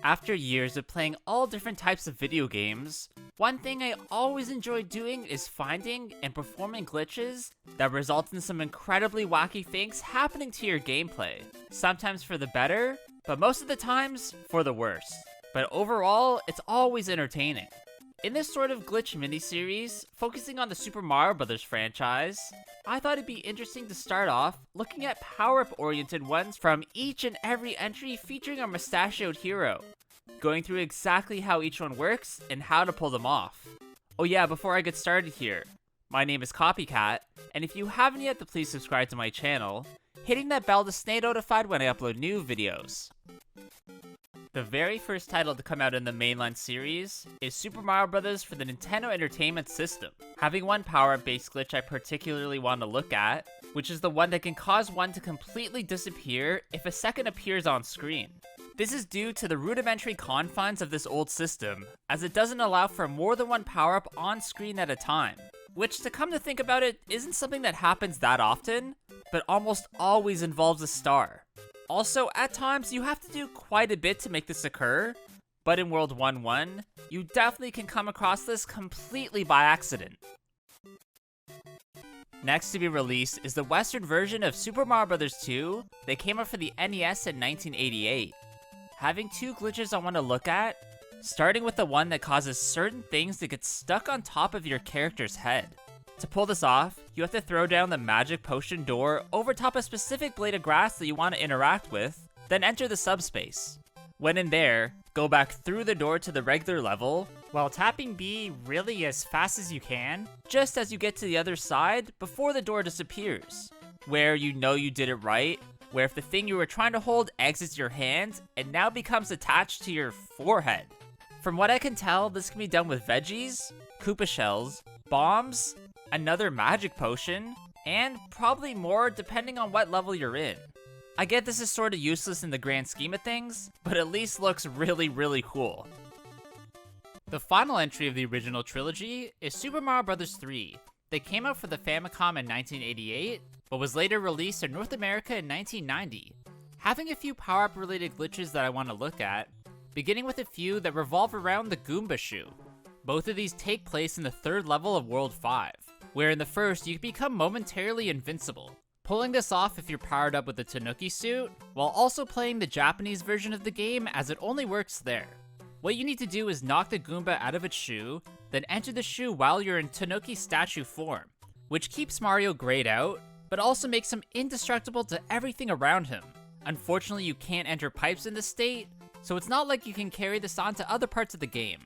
After years of playing all different types of video games, one thing I always enjoy doing is finding and performing glitches that result in some incredibly wacky things happening to your gameplay. Sometimes for the better, but most of the times for the worse. But overall, it's always entertaining. In this sort of glitch miniseries, focusing on the Super Mario Bros. Franchise, I thought it'd be interesting to start off looking at power-up oriented ones from each and every entry featuring our mustachioed hero, going through exactly how each one works and how to pull them off. Oh yeah, before I get started here, my name is Copycat, and if you haven't yet, then please subscribe to my channel, hitting that bell to stay notified when I upload new videos. The very first title to come out in the mainline series is Super Mario Bros. For the Nintendo Entertainment System, having one power-up based glitch I particularly want to look at, which is the one that can cause one to completely disappear if a second appears on screen. This is due to the rudimentary confines of this old system, as it doesn't allow for more than one power-up on screen at a time, which, to come to think about it, isn't something that happens that often, but almost always involves a star. Also, at times, you have to do quite a bit to make this occur, but in World 1-1, you definitely can come across this completely by accident. Next to be released is the Western version of Super Mario Bros. 2 that came out for the NES in 1988. Having two glitches I want to look at, starting with the one that causes certain things to get stuck on top of your character's head. To pull this off, you have to throw down the magic potion door over top a specific blade of grass that you want to interact with, then enter the subspace. When in there, go back through the door to the regular level, while tapping B really as fast as you can, just as you get to the other side before the door disappears, where you know you did it right, where if the thing you were trying to hold exits your hand and now becomes attached to your forehead. From what I can tell, this can be done with veggies, Koopa shells, bombs, another magic potion, and probably more depending on what level you're in. I get this is sorta useless in the grand scheme of things, but at least looks really cool. The final entry of the original trilogy is Super Mario Bros. 3. That came out for the Famicom in 1988, but was later released in North America in 1990. Having a few power-up related glitches that I want to look at, beginning with a few that revolve around the Goomba shoe. Both of these take place in the third level of World 5. Where in the first, you become momentarily invincible, pulling this off if you're powered up with the Tanuki suit, while also playing the Japanese version of the game as it only works there. What you need to do is knock the Goomba out of its shoe, then enter the shoe while you're in Tanuki statue form, which keeps Mario grayed out, but also makes him indestructible to everything around him. Unfortunately, you can't enter pipes in this state, so it's not like you can carry this on to other parts of the game.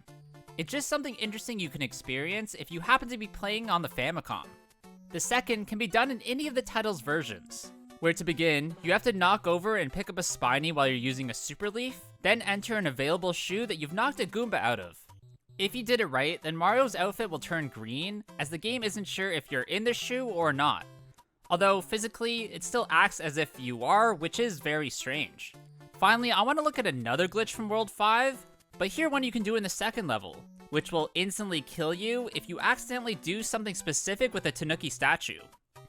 It's just something interesting you can experience if you happen to be playing on the Famicom. The second can be done in any of the title's versions, where to begin, you have to knock over and pick up a Spiny while you're using a Super Leaf, then enter an available shoe that you've knocked a Goomba out of. If you did it right, then Mario's outfit will turn green, as the game isn't sure if you're in the shoe or not. Although, physically, it still acts as if you are, which is very strange. Finally, I want to look at another glitch from World 5, but here one you can do in the second level, which will instantly kill you if you accidentally do something specific with a Tanuki statue.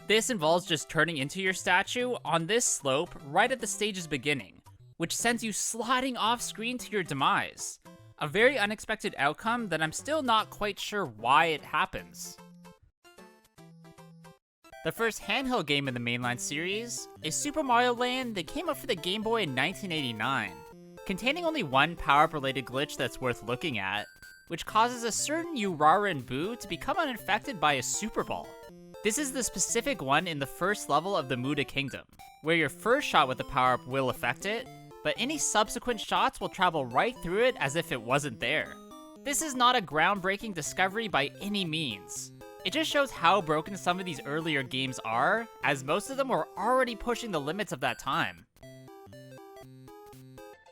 This involves just turning into your statue on this slope right at the stage's beginning, which sends you sliding off screen to your demise. A very unexpected outcome that I'm still not quite sure why it happens. The first handheld game in the mainline series is Super Mario Land that came out for the Game Boy in 1989. Containing only one power-up related glitch that's worth looking at, which causes a certain Urara and Boo to become uninfected by a Super Ball. This is the specific one in the first level of the Muda Kingdom, where your first shot with the power-up will affect it, but any subsequent shots will travel right through it as if it wasn't there. This is not a groundbreaking discovery by any means. It just shows how broken some of these earlier games are, as most of them were already pushing the limits of that time.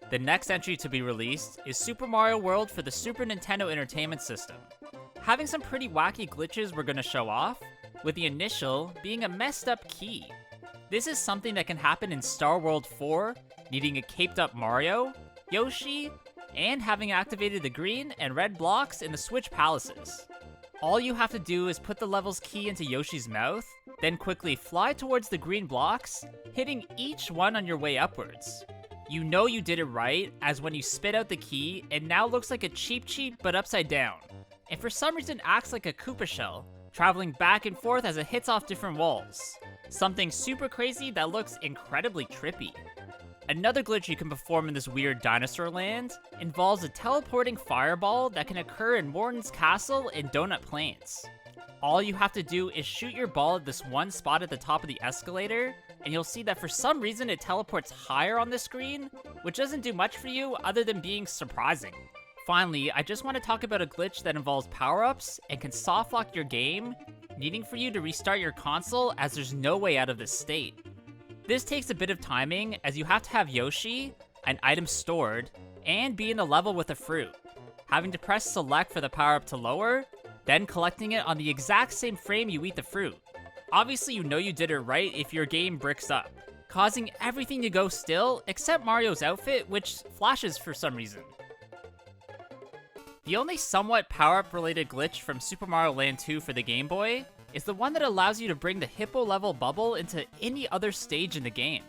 The next entry to be released is Super Mario World for the Super Nintendo Entertainment System. Having some pretty wacky glitches we're gonna show off, with the initial being a messed up key. This is something that can happen in Star World 4, needing a caped up Mario, Yoshi, and having activated the green and red blocks in the Switch Palaces. All you have to do is put the level's key into Yoshi's mouth, then quickly fly towards the green blocks, hitting each one on your way upwards. You know you did it right, as when you spit out the key, it now looks like a Cheep Cheep but upside down, and for some reason acts like a Koopa shell, traveling back and forth as it hits off different walls. Something super crazy that looks incredibly trippy. Another glitch you can perform in this weird dinosaur land involves a teleporting fireball that can occur in Morton's Castle in Donut Plains. All you have to do is shoot your ball at this one spot at the top of the escalator, and you'll see that for some reason it teleports higher on the screen, which doesn't do much for you other than being surprising. Finally, I just want to talk about a glitch that involves power-ups and can soft lock your game, needing for you to restart your console as there's no way out of this state. This takes a bit of timing, as you have to have Yoshi, an item stored, and be in a level with a fruit, having to press select for the power-up to lower, then collecting it on the exact same frame you eat the fruit. Obviously you know you did it right if your game bricks up, causing everything to go still except Mario's outfit, which flashes for some reason. The only somewhat power-up related glitch from Super Mario Land 2 for the Game Boy is the one that allows you to bring the hippo level bubble into any other stage in the game.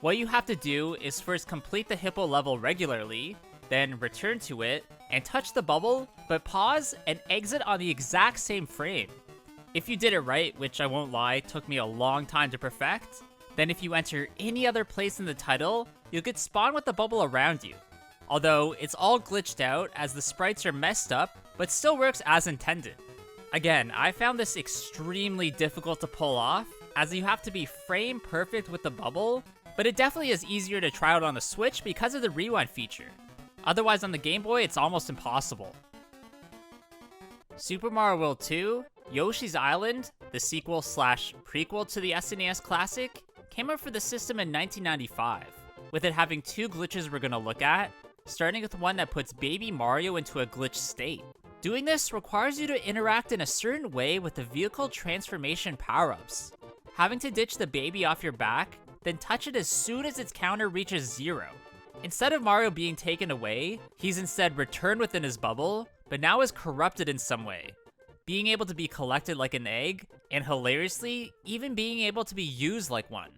What you have to do is first complete the hippo level regularly, then return to it, and touch the bubble, but pause and exit on the exact same frame. If you did it right, which I won't lie, took me a long time to perfect, then if you enter any other place in the title, you'll get spawned with the bubble around you. Although, it's all glitched out as the sprites are messed up, but still works as intended. Again, I found this extremely difficult to pull off, as you have to be frame perfect with the bubble, but it definitely is easier to try out on the Switch because of the rewind feature. Otherwise on the Game Boy, it's almost impossible. Super Mario World 2, Yoshi's Island, the sequel/prequel to the SNES classic, came out for the system in 1995, with it having two glitches we're gonna look at, starting with one that puts Baby Mario into a glitched state. Doing this requires you to interact in a certain way with the vehicle transformation power-ups, having to ditch the baby off your back, then touch it as soon as its counter reaches 0. Instead of Mario being taken away, he's instead returned within his bubble, but now is corrupted in some way, being able to be collected like an egg, and hilariously, even being able to be used like one.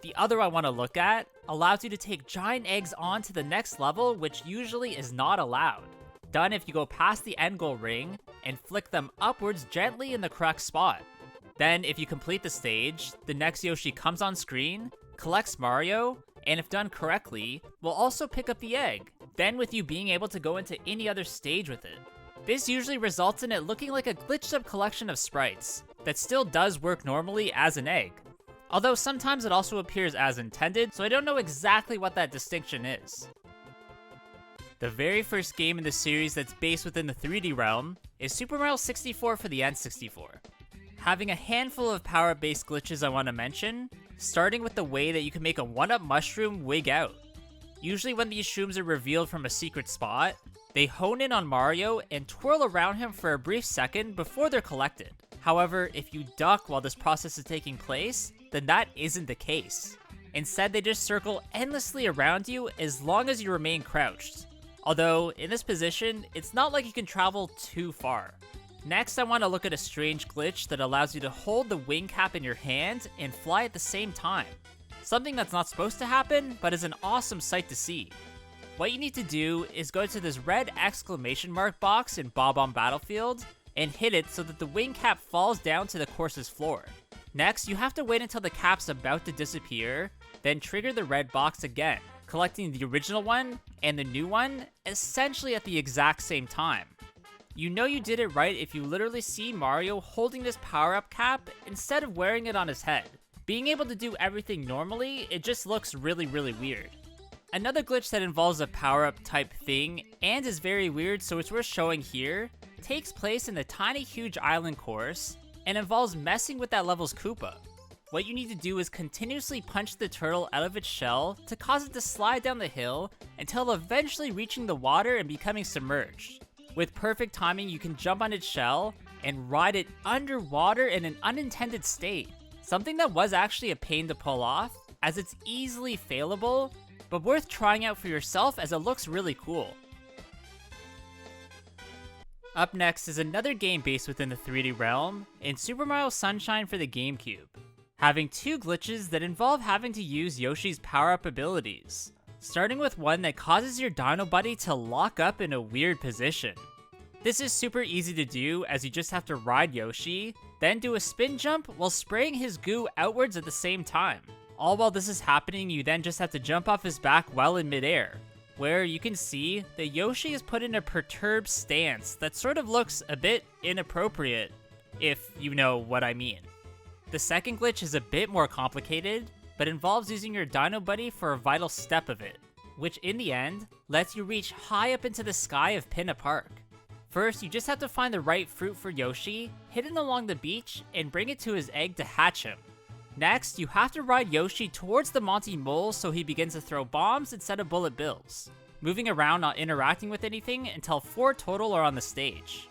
The other I want to look at allows you to take giant eggs on to the next level, which usually is not allowed. Done if you go past the end goal ring and flick them upwards gently in the correct spot. Then if you complete the stage, the next Yoshi comes on screen, collects Mario, and if done correctly, will also pick up the egg, then with you being able to go into any other stage with it. This usually results in it looking like a glitched up collection of sprites that still does work normally as an egg. Although sometimes it also appears as intended, so I don't know exactly what that distinction is. The very first game in the series that's based within the 3D realm is Super Mario 64 for the N64. Having a handful of power-based glitches I want to mention, starting with the way that you can make a 1-up mushroom wig out. Usually when these shrooms are revealed from a secret spot, they hone in on Mario and twirl around him for a brief second before they're collected. However, if you duck while this process is taking place, then that isn't the case. Instead, they just circle endlessly around you as long as you remain crouched. Although, in this position, it's not like you can travel too far. Next, I want to look at a strange glitch that allows you to hold the wing cap in your hand and fly at the same time. Something that's not supposed to happen, but is an awesome sight to see. What you need to do is go to this red exclamation mark box in Bob-omb Battlefield, and hit it so that the wing cap falls down to the course's floor. Next, you have to wait until the cap's about to disappear, then trigger the red box again, collecting the original one and the new one essentially at the exact same time. You know you did it right if you literally see Mario holding this power-up cap instead of wearing it on his head. Being able to do everything normally, it just looks really weird. Another glitch that involves a power-up type thing and is very weird, so it's worth showing here, takes place in the tiny huge island course and involves messing with that level's Koopa. What you need to do is continuously punch the turtle out of its shell to cause it to slide down the hill until eventually reaching the water and becoming submerged. With perfect timing, you can jump on its shell and ride it underwater in an unintended state. Something that was actually a pain to pull off, as it's easily failable, but worth trying out for yourself as it looks really cool. Up next is another game based within the 3D realm, in Super Mario Sunshine for the GameCube, having two glitches that involve having to use Yoshi's power-up abilities. starting with one that causes your Dino Buddy to lock up in a weird position. This is super easy to do, as you just have to ride Yoshi, then do a spin jump while spraying his goo outwards at the same time. All while this is happening, you then just have to jump off his back while in midair, where you can see that Yoshi is put in a perturbed stance that sort of looks a bit inappropriate, if you know what I mean. The second glitch is a bit more complicated, but involves using your Dino Buddy for a vital step of it, which in the end, lets you reach high up into the sky of Pinna Park. First, you just have to find the right fruit for Yoshi, hidden along the beach, and bring it to his egg to hatch him. Next, you have to ride Yoshi towards the Monty Mole so he begins to throw bombs instead of bullet bills, moving around not interacting with anything until 4 total are on the stage.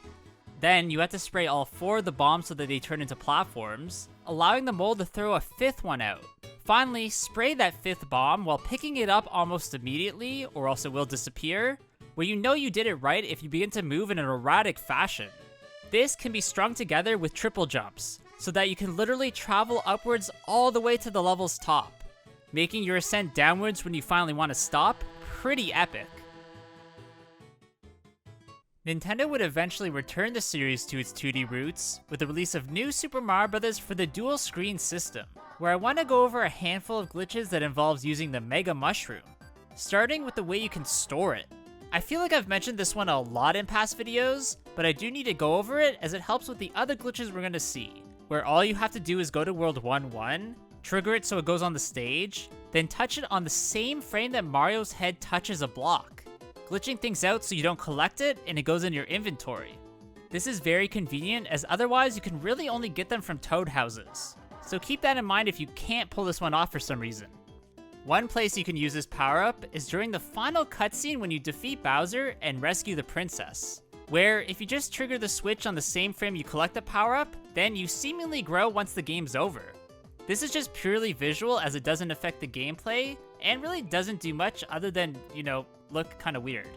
Then, you have to spray all 4 of the bombs so that they turn into platforms, allowing the mole to throw a 5th one out. Finally, spray that 5th bomb while picking it up almost immediately, or else it will disappear, where you know you did it right if you begin to move in an erratic fashion. This can be strung together with triple jumps, so that you can literally travel upwards all the way to the level's top, making your ascent downwards when you finally want to stop pretty epic. Nintendo would eventually return the series to its 2D roots with the release of New Super Mario Bros. For the dual screen system, where I want to go over a handful of glitches that involves using the Mega Mushroom, starting with the way you can store it. I feel like I've mentioned this one a lot in past videos, but I do need to go over it as it helps with the other glitches we're going to see, where all you have to do is go to World 1-1, trigger it so it goes on the stage, then touch it on the same frame that Mario's head touches a block, glitching things out so you don't collect it and it goes in your inventory. This is very convenient, as otherwise you can really only get them from Toad houses, so keep that in mind if you can't pull this one off for some reason. One place you can use this power-up is during the final cutscene when you defeat Bowser and rescue the princess, where if you just trigger the switch on the same frame you collect the power-up, then you seemingly grow once the game's over. This is just purely visual, as it doesn't affect the gameplay, and really doesn't do much other than, look kinda weird.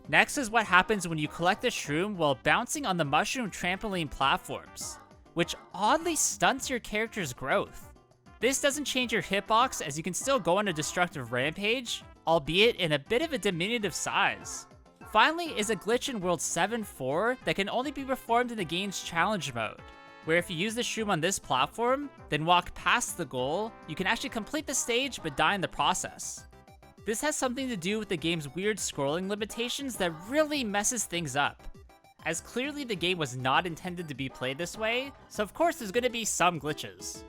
Next is what happens when you collect the shroom while bouncing on the mushroom trampoline platforms, which oddly stunts your character's growth. This doesn't change your hitbox, as you can still go on a destructive rampage, albeit in a bit of a diminutive size. Finally is a glitch in World 7-4 that can only be performed in the game's challenge mode, where if you use the shroom on this platform, then walk past the goal, you can actually complete the stage but die in the process. This has something to do with the game's weird scrolling limitations that really messes things up, as clearly the game was not intended to be played this way, so of course there's going to be some glitches.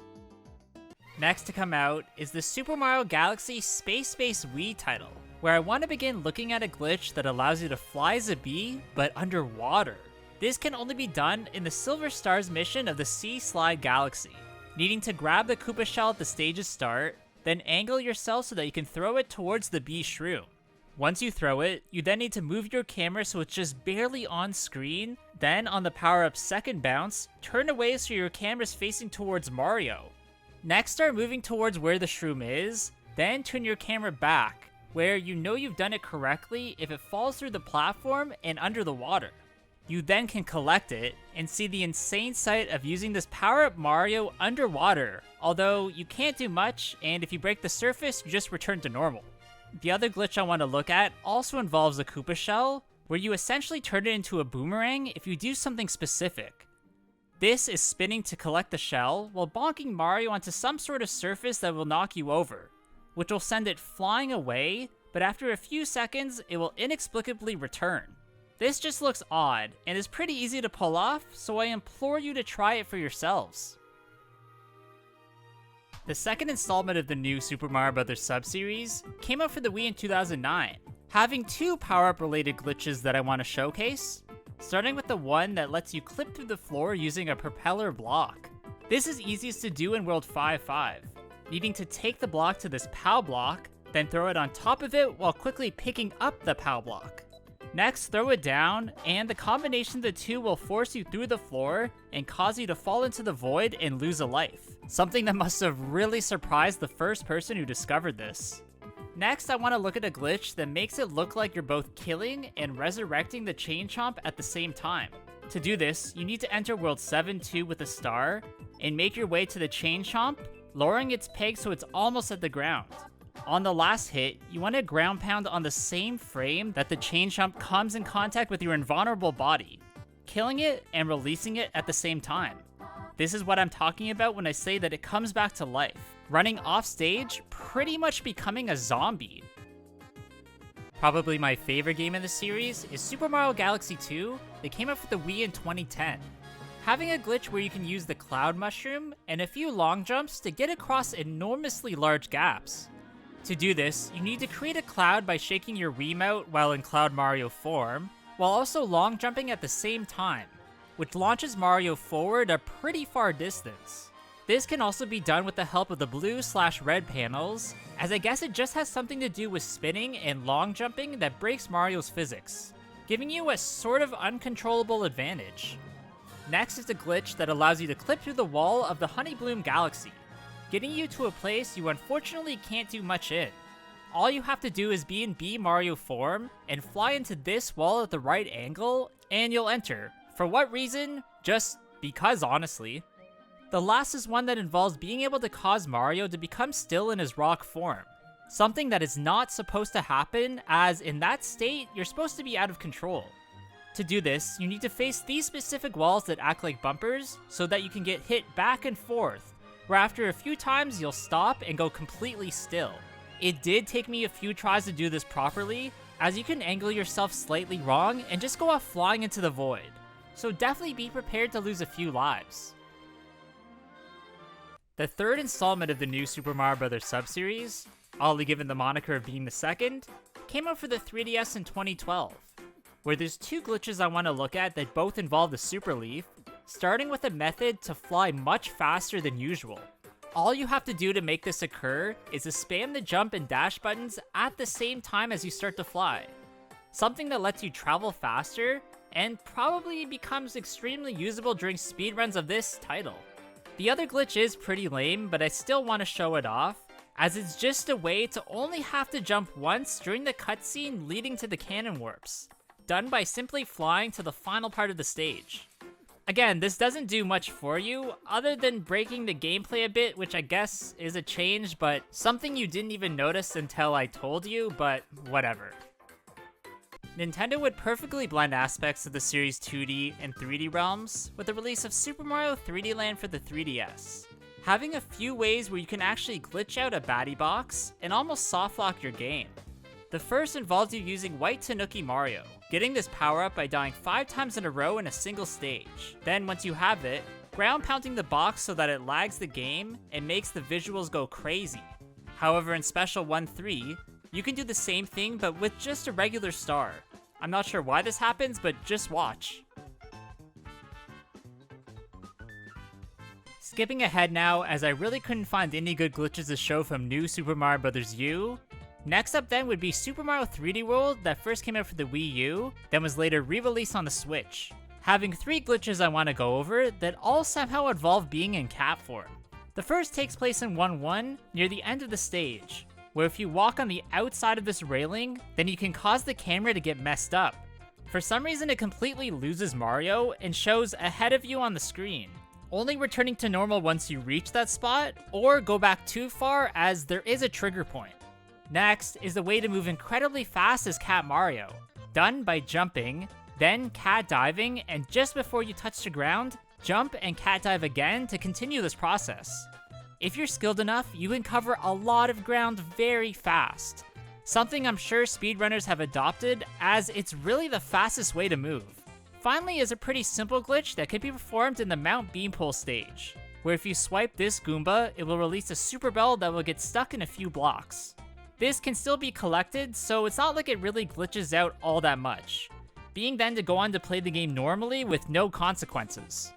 Next to come out is the Super Mario Galaxy Space Wii title, where I want to begin looking at a glitch that allows you to fly as a bee, but underwater. This can only be done in the Silver Stars mission of the Sea Slide Galaxy, needing to grab the Koopa shell at the stage's start, then angle yourself so that you can throw it towards the bee shroom. Once you throw it, you then need to move your camera so it's just barely on screen, then on the power-up's second bounce, turn away so your camera's facing towards Mario. Next, start moving towards where the shroom is, then turn your camera back, where you know you've done it correctly if it falls through the platform and under the water. You then can collect it, and see the insane sight of using this power-up Mario underwater, although you can't do much, and if you break the surface, you just return to normal. The other glitch I want to look at also involves a Koopa shell, where you essentially turn it into a boomerang if you do something specific. This is spinning to collect the shell, while bonking Mario onto some sort of surface that will knock you over, which will send it flying away, but after a few seconds, it will inexplicably return. This just looks odd, and is pretty easy to pull off, so I implore you to try it for yourselves. The second installment of the new Super Mario Bros. Sub-series came out for the Wii in 2009, having 2 power-up related glitches that I want to showcase, starting with the one that lets you clip through the floor using a propeller block. This is easiest to do in World 5-5, needing to take the block to this POW block, then throw it on top of it while quickly picking up the POW block. Next, throw it down, and the combination of the two will force you through the floor and cause you to fall into the void and lose a life. Something that must have really surprised the first person who discovered this. Next, I want to look at a glitch that makes it look like you're both killing and resurrecting the Chain Chomp at the same time. To do this, you need to enter World 7-2 with a star, and make your way to the Chain Chomp, lowering its peg so it's almost at the ground. On the last hit, you want to ground pound on the same frame that the chain jump comes in contact with your invulnerable body, killing it and releasing it at the same time. This is what I'm talking about when I say that it comes back to life, running off stage, pretty much becoming a zombie. Probably my favorite game in the series is Super Mario Galaxy 2 that came out for the Wii in 2010. Having a glitch where you can use the Cloud Mushroom and a few long jumps to get across enormously large gaps. To do this, you need to create a cloud by shaking your Wiimote while in Cloud Mario form, while also long jumping at the same time, which launches Mario forward a pretty far distance. This can also be done with the help of the blue/red panels, as I guess it just has something to do with spinning and long jumping that breaks Mario's physics, giving you a sort of uncontrollable advantage. Next is a glitch that allows you to clip through the wall of the Honey Bloom Galaxy, getting you to a place you unfortunately can't do much in. All you have to do is be in B Mario form and fly into this wall at the right angle, and you'll enter. For what reason? Just because, honestly. The last is one that involves being able to cause Mario to become still in his rock form, something that is not supposed to happen, as in that state, you're supposed to be out of control. To do this, you need to face these specific walls that act like bumpers so that you can get hit back and forth, where after a few times you'll stop and go completely still. It did take me a few tries to do this properly, as you can angle yourself slightly wrong and just go off flying into the void, so definitely be prepared to lose a few lives. The third installment of the new Super Mario Bros. Sub-series, oddly given the moniker of being the second, came out for the 3DS in 2012, where there's two glitches I want to look at that both involve the Super Leaf, starting with a method to fly much faster than usual. All you have to do to make this occur is to spam the jump and dash buttons at the same time as you start to fly, something that lets you travel faster and probably becomes extremely usable during speedruns of this title. The other glitch is pretty lame, but I still want to show it off, as it's just a way to only have to jump once during the cutscene leading to the cannon warps, done by simply flying to the final part of the stage. Again, this doesn't do much for you, other than breaking the gameplay a bit, which I guess is a change, but something you didn't even notice until I told you, but whatever. Nintendo would perfectly blend aspects of the series' 2D and 3D realms with the release of Super Mario 3D Land for the 3DS, having a few ways where you can actually glitch out a baddie box and almost softlock your game. The first involves you using White Tanuki Mario, getting this power-up by dying 5 times in a row in a single stage. Then once you have it, ground pounding the box so that it lags the game and makes the visuals go crazy. However, in Special 1-3, you can do the same thing but with just a regular star. I'm not sure why this happens, but just watch. Skipping ahead now, as I really couldn't find any good glitches to show from new Super Mario Bros. U. Next up then would be Super Mario 3D World that first came out for the Wii U, then was later re-released on the Switch. Having 3 glitches I want to go over that all somehow involve being in cat form. The first takes place in 1-1, near the end of the stage, where if you walk on the outside of this railing, then you can cause the camera to get messed up. For some reason it completely loses Mario and shows ahead of you on the screen, only returning to normal once you reach that spot, or go back too far as there is a trigger point. Next is the way to move incredibly fast as Cat Mario, done by jumping, then cat diving, and just before you touch the ground, jump and cat dive again to continue this process. If you're skilled enough, you can cover a lot of ground very fast, something I'm sure speedrunners have adopted as it's really the fastest way to move. Finally is a pretty simple glitch that can be performed in the Mount Beanpole stage, where if you swipe this Goomba, it will release a Super Bell that will get stuck in a few blocks. This can still be collected, so it's not like it really glitches out all that much, being then to go on to play the game normally with no consequences.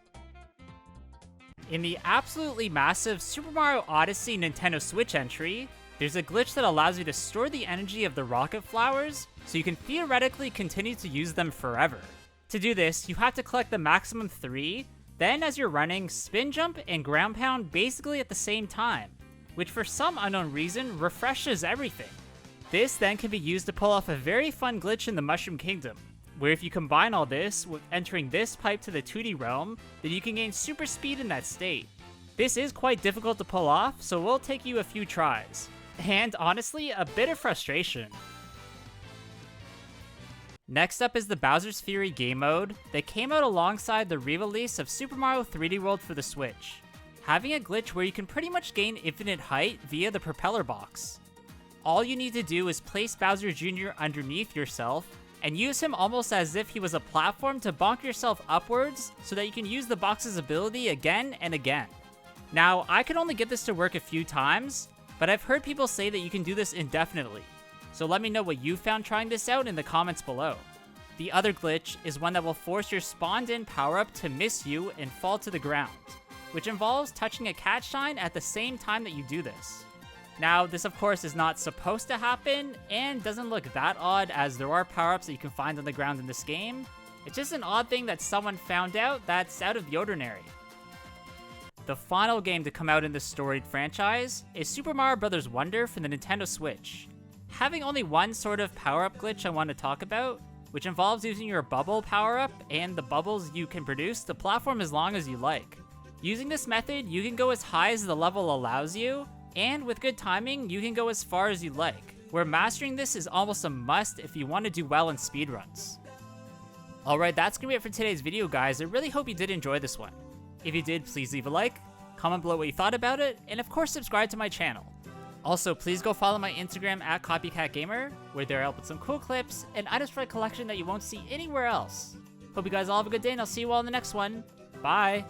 In the absolutely massive Super Mario Odyssey Nintendo Switch entry, there's a glitch that allows you to store the energy of the rocket flowers, so you can theoretically continue to use them forever. To do this, you have to collect the maximum 3, then as you're running, spin jump and ground pound basically at the same time, which for some unknown reason refreshes everything. This then can be used to pull off a very fun glitch in the Mushroom Kingdom, where if you combine all this with entering this pipe to the 2D realm, then you can gain super speed in that state. This is quite difficult to pull off, so it will take you a few tries, and honestly, a bit of frustration. Next up is the Bowser's Fury game mode that came out alongside the re-release of Super Mario 3D World for the Switch, having a glitch where you can pretty much gain infinite height via the propeller box. All you need to do is place Bowser Jr. underneath yourself and use him almost as if he was a platform to bonk yourself upwards so that you can use the box's ability again and again. Now, I could only get this to work a few times, but I've heard people say that you can do this indefinitely. So let me know what you found trying this out in the comments below. The other glitch is one that will force your spawned-in power-up to miss you and fall to the ground, which involves touching a cat shine at the same time that you do this. Now, this of course is not supposed to happen, and doesn't look that odd as there are power-ups that you can find on the ground in this game. It's just an odd thing that someone found out that's out of the ordinary. The final game to come out in this storied franchise is Super Mario Bros. Wonder for the Nintendo Switch. Having only one sort of power-up glitch I want to talk about, which involves using your bubble power-up and the bubbles you can produce to platform as long as you like. Using this method, you can go as high as the level allows you, and with good timing, you can go as far as you like, where mastering this is almost a must if you want to do well in speedruns. Alright, that's gonna be it for today's video, guys. I really hope you did enjoy this one. If you did, please leave a like, comment below what you thought about it, and of course subscribe to my channel. Also, please go follow my Instagram at Copycat Gamer, where there I'll put some cool clips and items for a collection that you won't see anywhere else. Hope you guys all have a good day, and I'll see you all in the next one. Bye!